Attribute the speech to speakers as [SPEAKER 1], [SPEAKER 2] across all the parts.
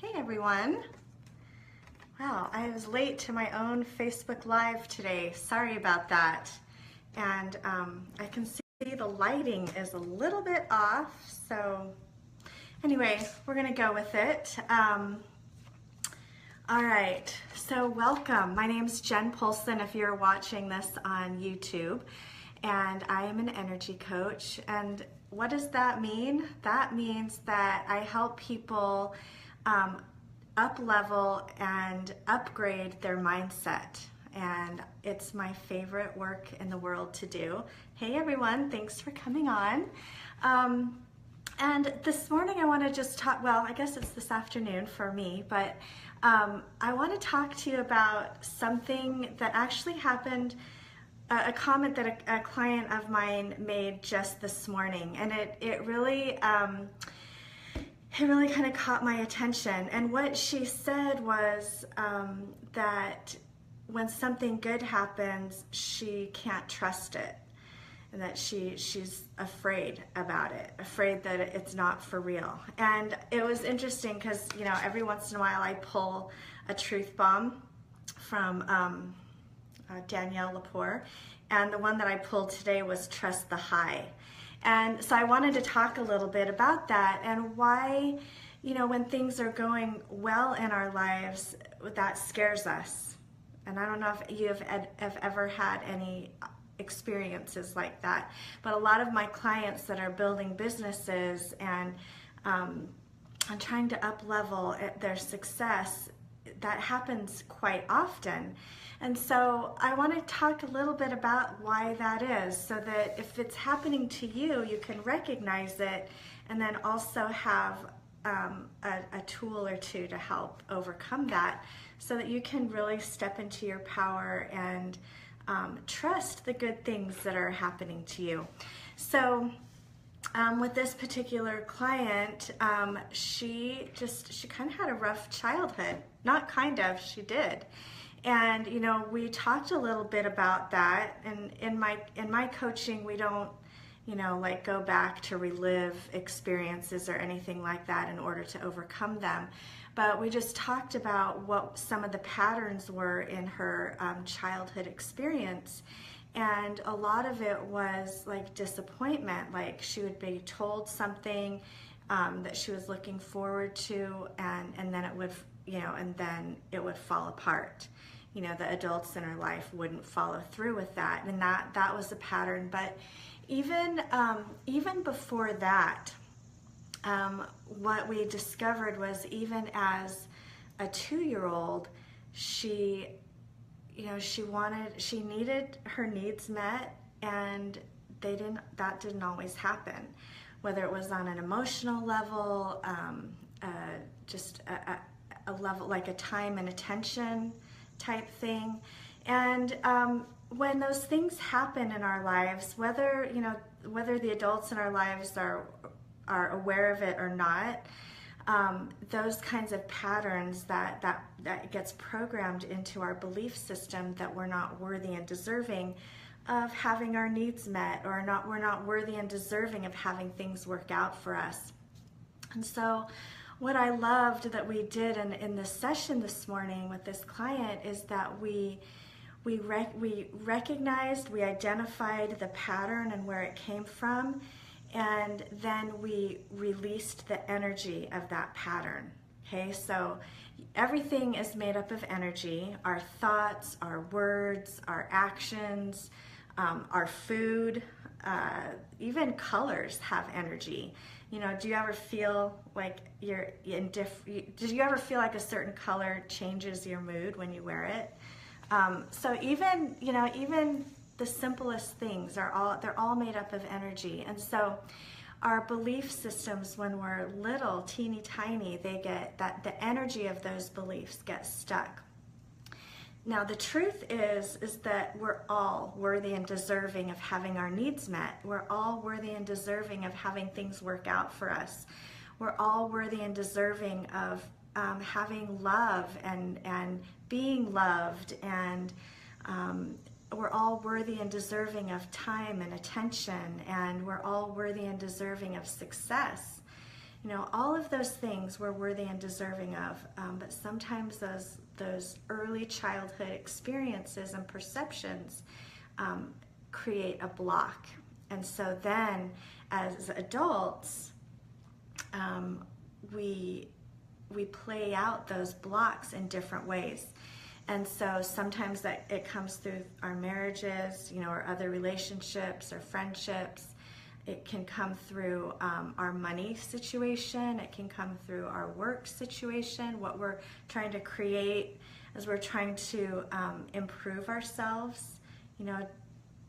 [SPEAKER 1] Hey everyone. Wow, I was late to my own Facebook Live today. Sorry about that. And I can see the lighting is a little bit off. So anyway, we're gonna go with it. All right, so welcome. My name's Jen Polson if you're watching this on YouTube. And I am an energy coach. And what does that mean? That means that I help people up level and upgrade their mindset. And it's my favorite work in the world to do. Hey everyone, thanks for coming on. And this morning I want to just talk, well, I guess it's this afternoon for me, but I want to talk to you about something that actually happened, a comment that a client of mine made just this morning. And it really kind of caught my attention. And what she said was that when something good happens, she can't trust it. And that she's afraid about it, afraid that it's not for real. And it was interesting because, you know, every once in a while I pull a truth bomb from Danielle Lepore. And the one that I pulled today was trust the high. And so I wanted to talk a little bit about that and why, you know, when things are going well in our lives, that scares us. And I don't know if you have ever had any experiences like that, but a lot of my clients that are building businesses and trying to up level their success, that happens quite often. And so I want to talk a little bit about why that is, so that if it's happening to you, you can recognize it and then also have a tool or two to help overcome that, so that you can really step into your power and trust the good things that are happening to you. So with this particular client, she kind of had a rough childhood. Not kind of, she did. And you know, we talked a little bit about that. And in my coaching, we don't, you know, like go back to relive experiences or anything like that in order to overcome them. But we just talked about what some of the patterns were in her childhood experience. And a lot of it was like disappointment, like she would be told something that she was looking forward to, and then it would, you know, and then it would fall apart. You know, the adults in her life wouldn't follow through with that, and that was a pattern. But even before that, what we discovered was, even as a 2-year-old, she needed her needs met, and that didn't always happen, whether it was on an emotional level, just a level like a time and attention type thing. And when those things happen in our lives, whether the adults in our lives are aware of it or not, those kinds of patterns that gets programmed into our belief system, that we're not worthy and deserving of having our needs met, or we're not worthy and deserving of having things work out for us. And so what I loved that we did in this session this morning with this client is that we recognized, we identified the pattern and where it came from, and then we released the energy of that pattern. Okay, so everything is made up of energy. Our thoughts, our words, our actions, our food, even colors have energy. You know, do you ever feel like you're indifferent? Did you ever feel like a certain color changes your mood when you wear it? So even the simplest things they're all made up of energy. And so our belief systems, when we're little, teeny tiny, they get the energy of those beliefs get stuck. Now the truth is that we're all worthy and deserving of having our needs met. We're all worthy and deserving of having things work out for us. We're all worthy and deserving of having love and being loved, and we're all worthy and deserving of time and attention, and we're all worthy and deserving of success. You know, all of those things we're worthy and deserving of, but sometimes those early childhood experiences and perceptions create a block. And so then as adults, we play out those blocks in different ways. And so sometimes that it comes through our marriages, you know, or other relationships or friendships. It can come through our money situation. It can come through our work situation, what we're trying to create as we're trying to improve ourselves. You know,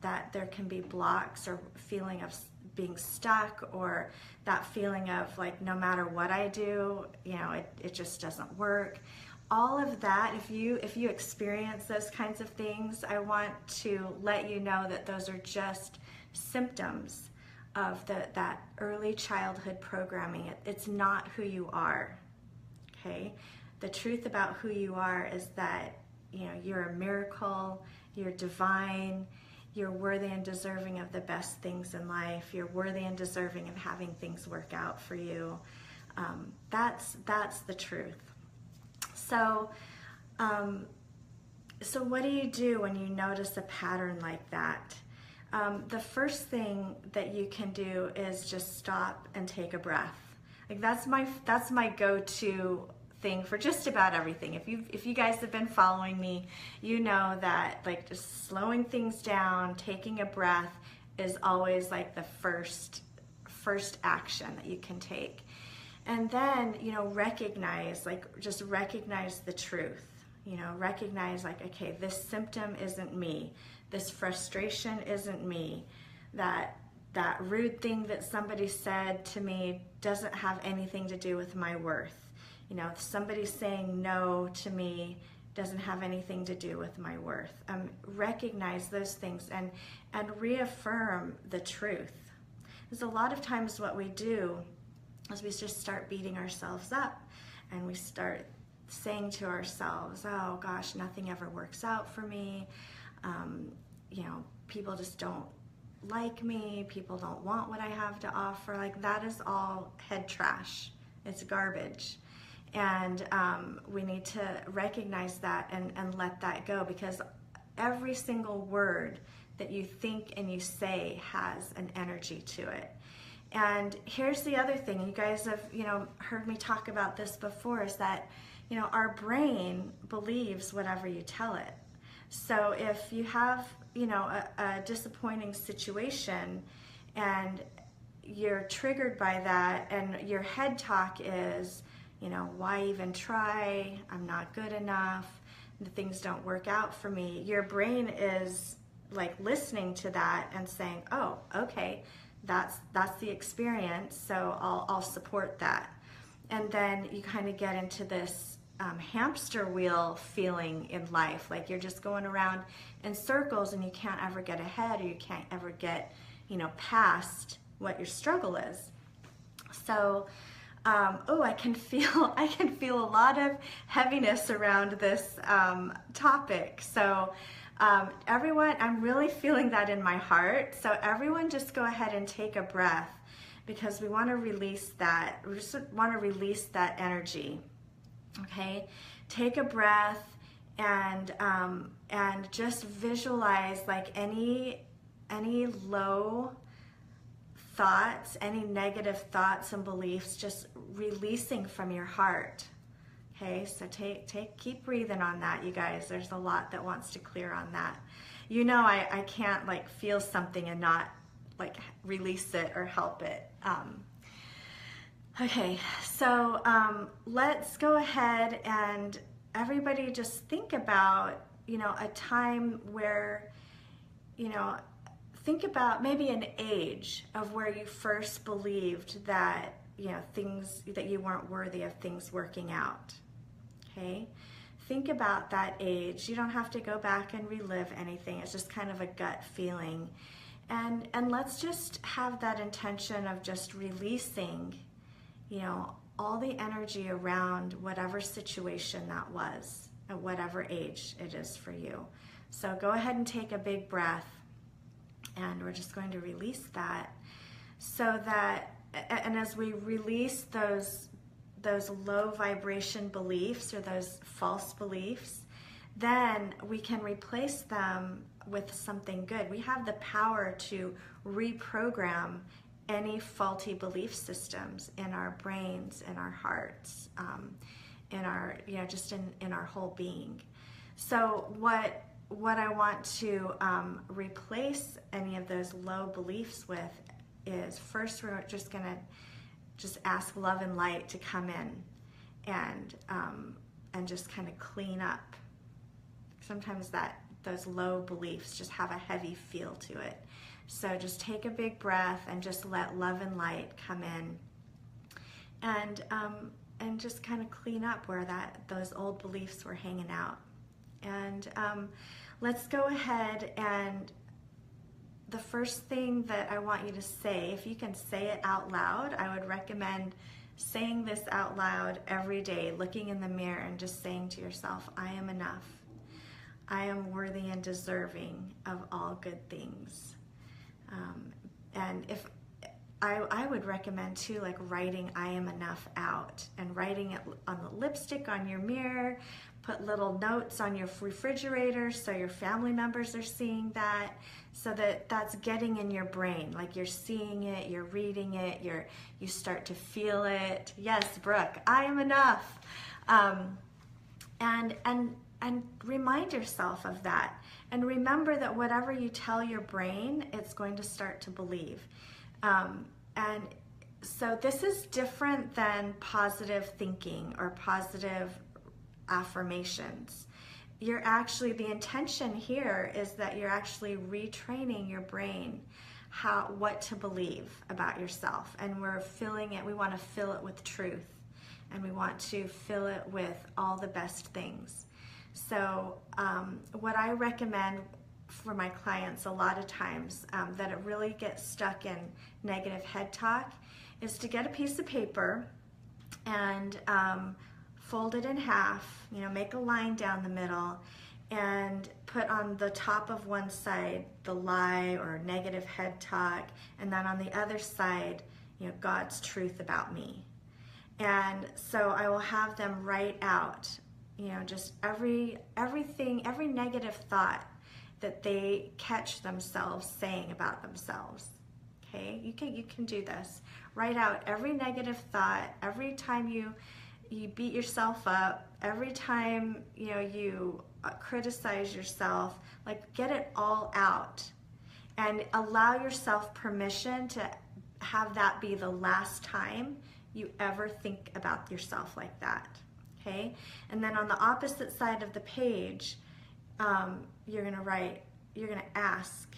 [SPEAKER 1] that there can be blocks or feeling of being stuck, or that feeling of like, no matter what I do, you know, it just doesn't work. All of that, if you experience those kinds of things, I want to let you know that those are just symptoms of that early childhood programming. It's not who you are, okay? The truth about who you are is that, you know, you're a miracle, you're divine, you're worthy and deserving of the best things in life, you're worthy and deserving of having things work out for you. That's the truth. So, so what do you do when you notice a pattern like that? The first thing that you can do is just stop and take a breath. Like that's my go-to thing for just about everything. If you guys have been following me, you know that like just slowing things down, taking a breath is always like the first action that you can take. And then, you know, recognize the truth. You know, recognize like, okay, this symptom isn't me. This frustration isn't me. That rude thing that somebody said to me doesn't have anything to do with my worth. You know, if somebody saying no to me doesn't have anything to do with my worth. Recognize those things and reaffirm the truth. Because a lot of times what we do is we just start beating ourselves up, and we start saying to ourselves, oh gosh, nothing ever works out for me. You know, people just don't like me. People don't want what I have to offer. Like that is all head trash. It's garbage. And we need to recognize that and let that go, because every single word that you think and you say has an energy to it. And here's the other thing, you guys have, you know, heard me talk about this before, is that, you know, our brain believes whatever you tell it. So if you have, you know, a disappointing situation and you're triggered by that, and your head talk is, you know, why even try? I'm not good enough. The things don't work out for me. Your brain is like listening to that and saying, oh, okay, that's the experience, so I'll support that. And then you kind of get into this hamster wheel feeling in life, like you're just going around in circles and you can't ever get ahead, or you can't ever get, you know, past what your struggle is. So I can feel a lot of heaviness around this topic. So everyone, I'm really feeling that in my heart. So everyone just go ahead and take a breath, because we want to release that. We just want to release that energy. Okay, take a breath and just visualize like any low thoughts, any negative thoughts and beliefs, just releasing from your heart. Okay, so keep breathing on that, you guys. There's a lot that wants to clear on that. You know, I can't like feel something and not like release it or help it. Okay, so let's go ahead and everybody just think about, you know, a time where, you know, think about maybe an age of where you first believed that, you know, things, that you weren't worthy of things working out. Okay, think about that age. You don't have to go back and relive anything. It's just kind of a gut feeling. And let's just have that intention of just releasing, you know, all the energy around whatever situation that was, at whatever age it is for you. So go ahead and take a big breath, and we're just going to release that, so that and as we release those low vibration beliefs or those false beliefs, then we can replace them with something good. We have the power to reprogram any faulty belief systems in our brains, in our hearts, in our, just in our whole being. So what I want to replace any of those low beliefs with is, first we're just going to ask love and light to come in and just kind of clean up. Sometimes those low beliefs just have a heavy feel to it. So just take a big breath and just let love and light come in, and just kind of clean up where those old beliefs were hanging out. And let's go ahead, and the first thing that I want you to say, if you can say it out loud, I would recommend saying this out loud every day, looking in the mirror and just saying to yourself, I am enough. I am worthy and deserving of all good things. And if I would recommend too, like writing I am enough out and writing it on the lipstick on your mirror. Put little notes on your refrigerator so your family members are seeing that, so that's getting in your brain. Like you're seeing it, you're reading it, you start to feel it. Yes, Brooke, I am enough. And remind yourself of that. And remember that whatever you tell your brain, it's going to start to believe. And so this is different than positive thinking or positive affirmations. The intention here is that you're actually retraining your brain what to believe about yourself. And we're filling it, we want to fill it with truth. And we want to fill it with all the best things. So what I recommend for my clients a lot of times that it really gets stuck in negative head talk is to get a piece of paper and fold it in half, make a line down the middle, and put on the top of one side the lie or negative head talk, and then on the other side, God's truth about me. And so I will have them write out, just everything, every negative thought that they catch themselves saying about themselves. Okay, you can do this. Write out every negative thought, every time you beat yourself up, every time you criticize yourself. Like, get it all out and allow yourself permission to have that be the last time you ever think about yourself like that. Okay, and then on the opposite side of the page, you're gonna ask,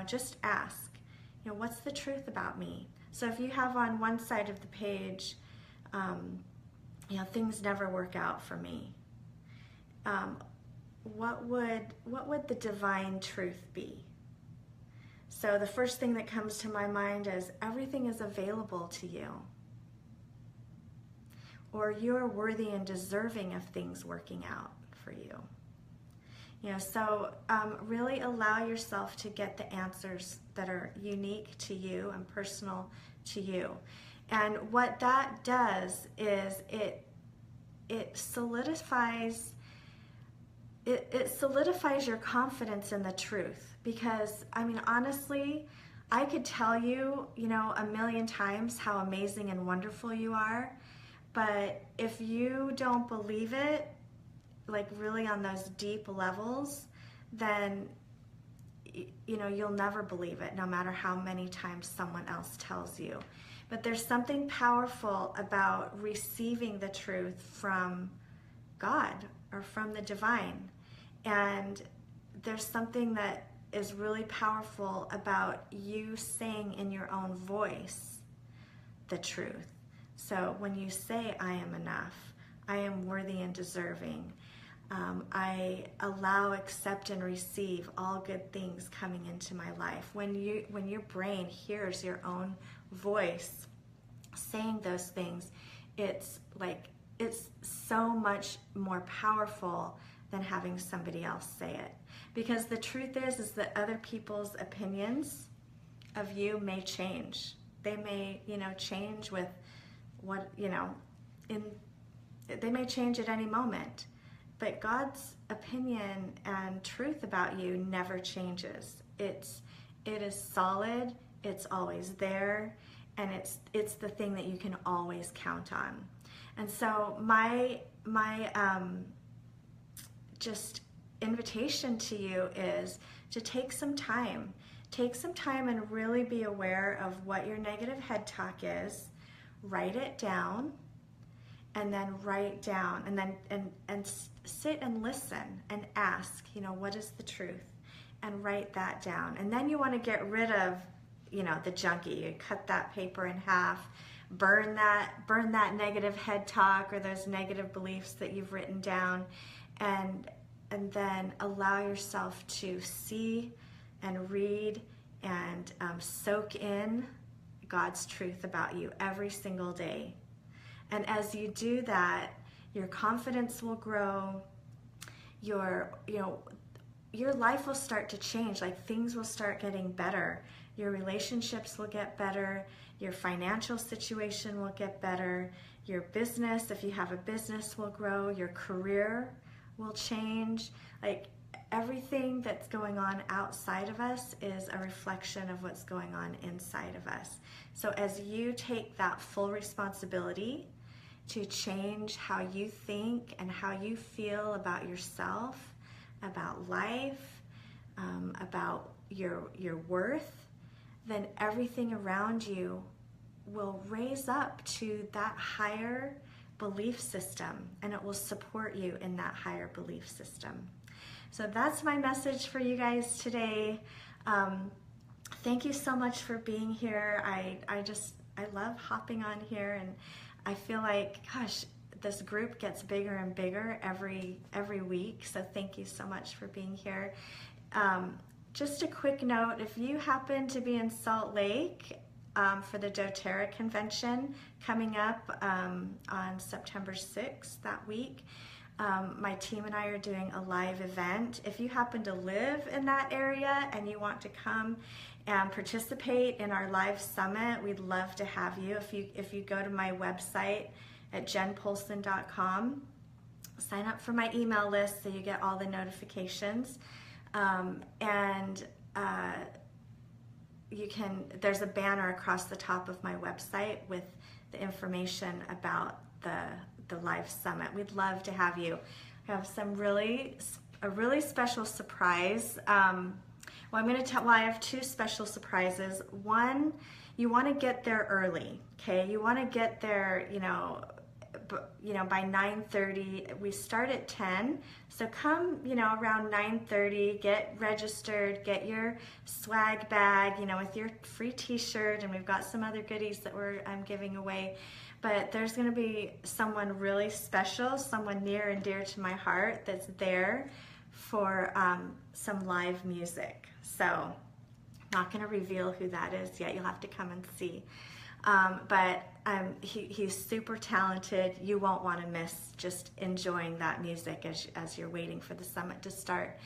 [SPEAKER 1] just ask, what's the truth about me? So if you have on one side of the page, things never work out for me. What would the divine truth be? So the first thing that comes to my mind is everything is available to you. Or you're worthy and deserving of things working out for you. So really allow yourself to get the answers that are unique to you and personal to you. And what that does is it solidifies your confidence in the truth. Because, honestly, I could tell you, a million times how amazing and wonderful you are, but if you don't believe it, like really on those deep levels, then you'll never believe it, no matter how many times someone else tells you. But there's something powerful about receiving the truth from God or from the divine. And there's something that is really powerful about you saying in your own voice the truth. So when you say, I am enough, I am worthy and deserving, I allow, accept, and receive all good things coming into my life. When your brain hears your own voice saying those things, it's so much more powerful than having somebody else say it. Because the truth is that other people's opinions of you may change. they may, change with what, they may change at any moment. But God's opinion and truth about you never changes. It is solid, it's always there, and it's the thing that you can always count on. And so my just invitation to you is to take some time and really be aware of what your negative head talk is. Write it down, and then write down, and then and sit and listen and ask, what is the truth, and write that down. And then you want to get rid of, the junkie. You cut that paper in half, burn that negative head talk or those negative beliefs that you've written down, and then allow yourself to see and read and soak in God's truth about you every single day. And as you do that, your confidence will grow, your life will start to change, like things will start getting better. Your relationships will get better, your financial situation will get better, your business, if you have a business, will grow, your career will change. Like everything that's going on outside of us is a reflection of what's going on inside of us. So as you take that full responsibility to change how you think and how you feel about yourself, about life, about your worth, then everything around you will raise up to that higher belief system, and it will support you in that higher belief system. So that's my message for you guys today. Thank you so much for being here. I love hopping on here, and I feel like, gosh, this group gets bigger and bigger every week. So thank you so much for being here. Just a quick note, if you happen to be in Salt Lake for the doTERRA convention coming up on September 6th that week, my team and I are doing a live event. If you happen to live in that area and you want to come and participate in our live summit, we'd love to have you. If you go to my website at jenpolson.com, sign up for my email list so you get all the notifications. There's a banner across the top of my website with the information about the live summit. We'd love to have you. I have a really special surprise. I have two special surprises. One, you want to get there early, okay? You want to get there, by 9:30. We start at 10, so come, around 9:30, get registered, get your swag bag, with your free t-shirt, and we've got some other goodies that I'm giving away. But there's going to be someone really special, someone near and dear to my heart that's there for some live music. So I'm not going to reveal who that is yet. You'll have to come and see. But he's super talented. You won't want to miss just enjoying that music as you're waiting for the summit to start.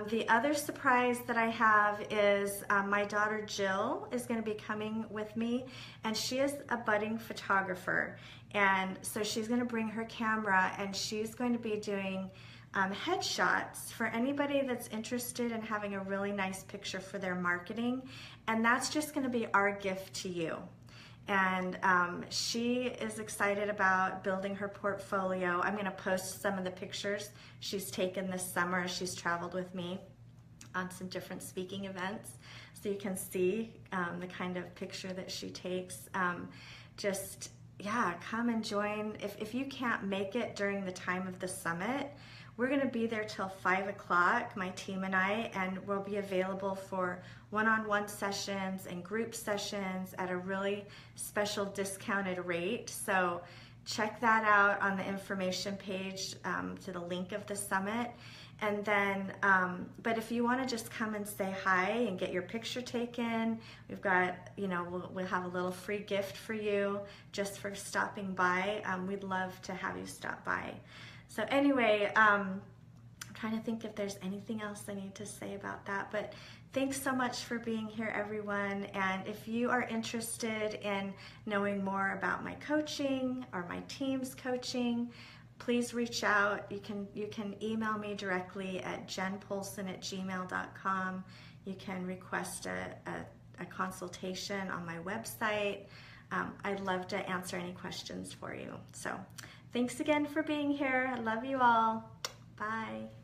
[SPEAKER 1] The other surprise that I have is my daughter Jill is going to be coming with me, and she is a budding photographer. And so she's going to bring her camera, and she's going to be doing headshots for anybody that's interested in having a really nice picture for their marketing. And that's just going to be our gift to you. And she is excited about building her portfolio. I'm going to post some of the pictures she's taken this summer as she's traveled with me on some different speaking events, so you can see the kind of picture that she takes. Come and join. If you can't make it during the time of the summit, we're going to be there till 5 o'clock, my team and I, and we'll be available for one-on-one sessions and group sessions at a really special discounted rate. So check that out on the information page to the link of the summit. And then, but if you want to just come and say hi and get your picture taken, we've got, we'll have a little free gift for you just for stopping by. We'd love to have you stop by. So anyway, I'm trying to think if there's anything else I need to say about that, but thanks so much for being here, everyone. And if you are interested in knowing more about my coaching or my team's coaching, please reach out. You can email me directly at jenpolson@gmail.com. You can request a consultation on my website. I'd love to answer any questions for you. So thanks again for being here. I love you all. Bye.